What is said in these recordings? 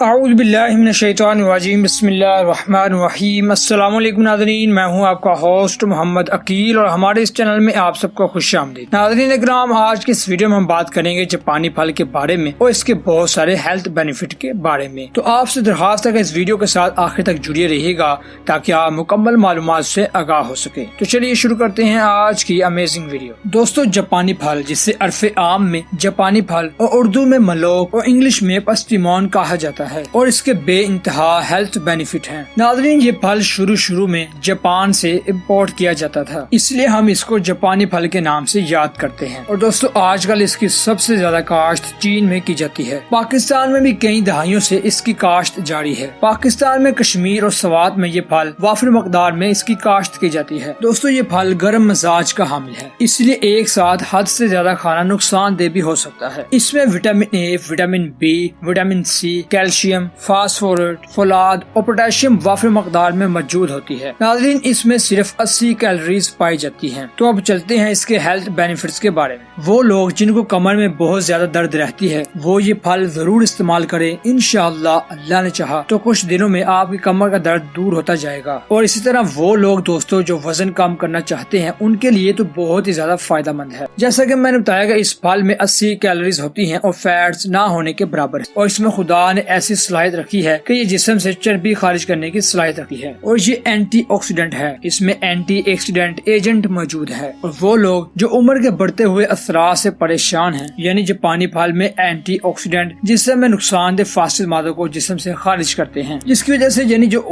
اعوذ باللہ من الشیطان الرجیم، بسم اللہ الرحمن الرحیم۔ السلام علیکم ناظرین، میں ہوں آپ کا ہوسٹ محمد عقیل اور ہمارے اس چینل میں آپ سب کو خوش آمدید۔ ناظرین اکرام، آج کے اس ویڈیو میں ہم بات کریں گے جاپانی پھل کے بارے میں اور اس کے بہت سارے ہیلتھ بینیفٹ کے بارے میں۔ تو آپ سے درخواست ہے کہ اس ویڈیو کے ساتھ آخر تک جڑے رہیے گا تاکہ آپ مکمل معلومات سے آگاہ ہو سکے۔ تو چلیے شروع کرتے ہیں آج کی امیزنگ ویڈیو۔ دوستو، جاپانی پھل جسے عرف عام میں جاپانی پھل اور اردو میں ملوک اور انگلش میں پسٹیمون کہا جاتا ہے اور اس کے بے انتہا ہیلتھ بینیفٹ ہیں۔ ناظرین، یہ پھل شروع میں جاپان سے امپورٹ کیا جاتا تھا، اس لیے ہم اس کو جاپانی پھل کے نام سے یاد کرتے ہیں۔ اور دوستو، آج کل اس کی سب سے زیادہ کاشت چین میں کی جاتی ہے۔ پاکستان میں بھی کئی دہائیوں سے اس کی کاشت جاری ہے۔ پاکستان میں کشمیر اور سوات میں یہ پھل وافر مقدار میں اس کی کاشت کی جاتی ہے۔ دوستو، یہ پھل گرم مزاج کا حامل ہے، اس لیے ایک ساتھ حد سے زیادہ کھانا نقصان دہ بھی ہو سکتا ہے۔ اس میں vitamin A, vitamin B, vitamin C, calcium, phosphorus, فولاد اور پوٹاشیم وافر مقدار میں موجود ہوتی ہے۔ ناظرین، اس میں صرف 80 کیلوریز پائی جاتی ہیں۔ تو اب چلتے ہیں اس کے ہیلتھ بینیفٹس کے بارے میں۔ وہ لوگ جن کو کمر میں بہت زیادہ درد رہتی ہے وہ یہ پھل ضرور استعمال کریں۔ انشاءاللہ اللہ نے چاہا تو کچھ دنوں میں آپ کی کمر کا درد دور ہوتا جائے گا۔ اور اسی طرح وہ لوگ دوستوں جو وزن کم کرنا چاہتے ہیں ان کے لیے تو بہت ہی زیادہ فائدہ مند ہے۔ جیسا کہ میں نے بتایا کہ اس پھل میں 80 کیلوریز ہوتی ہیں اور فیٹس نہ ہونے کے برابر ہے، اور اس میں خدا نے ایسی صلاحیت رکھی ہے کہ یہ جسم سے چربی خارج کرنے کی صلاحیت رکھتی ہے، اور یہ اینٹی آکسیڈنٹ ہے، اس میں اینٹی آکسیڈنٹ ایجنٹ موجود ہے۔ اور وہ لوگ جو عمر کے بڑھتے ہوئے اثرات سے پریشان ہیں، یعنی جاپانی پھل میں اینٹی آکسیڈنٹ جسم میں نقصان دہ فاسد مادوں کو جسم سے خارج کرتے ہیں، جس کی وجہ سے یعنی جو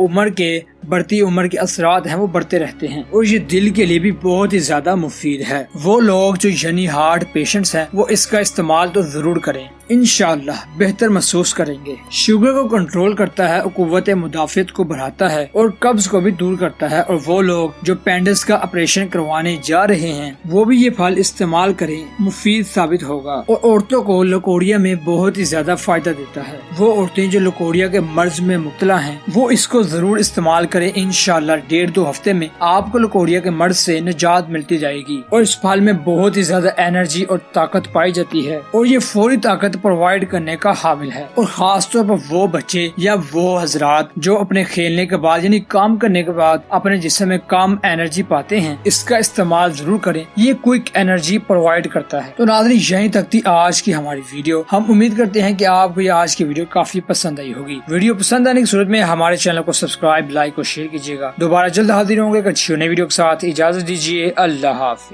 بڑھتی عمر کے اثرات ہیں وہ بڑھتے رہتے ہیں، اور یہ دل کے لیے بھی بہت ہی زیادہ مفید ہے۔ وہ لوگ جو یعنی ہارٹ پیشنٹس ہیں وہ اس کا استعمال تو ضرور کریں، انشاءاللہ بہتر محسوس کریں گے۔ شوگر کو کنٹرول کرتا ہے، قوت مدافعت کو بڑھاتا ہے اور قبض کو بھی دور کرتا ہے۔ اور وہ لوگ جو پینڈس کا آپریشن کروانے جا رہے ہیں وہ بھی یہ پھل استعمال کریں، مفید ثابت ہوگا۔ اور عورتوں کو لکوریا میں بہت ہی زیادہ فائدہ دیتا ہے۔ وہ عورتیں جو لکوریا کے مرض میں مبتلا ہیں وہ اس کو ضرور استعمال کریں، انشاءاللہ 1.5-2 ہفتے میں آپ کو لکوریا کے مرض سے نجات ملتی جائے گی۔ اور اس پھل میں بہت ہی زیادہ انرجی اور طاقت پائی جاتی ہے، اور یہ فوری طاقت پرووائڈ کرنے کا حامل ہے۔ اور خاص طور پر وہ بچے یا وہ حضرات جو اپنے کھیلنے کے بعد یعنی کام کرنے کے بعد اپنے جسم میں کم انرجی پاتے ہیں، اس کا استعمال ضرور کریں، یہ کوئک انرجی پرووائڈ کرتا ہے۔ تو ناظرین، یہیں تک تھی آج کی ہماری ویڈیو۔ ہم امید کرتے ہیں کہ آپ کو یہ آج کی ویڈیو کافی پسند آئی ہوگی۔ ویڈیو پسند آنے کی صورت میں ہمارے چینل کو سبسکرائب، لائک اور شیئر کیجیے گا۔ دوبارہ جلد حاضر ہوں گے ایک اچھی نئی ویڈیو کے ساتھ۔ اجازت دیجیے، اللہ حافظ۔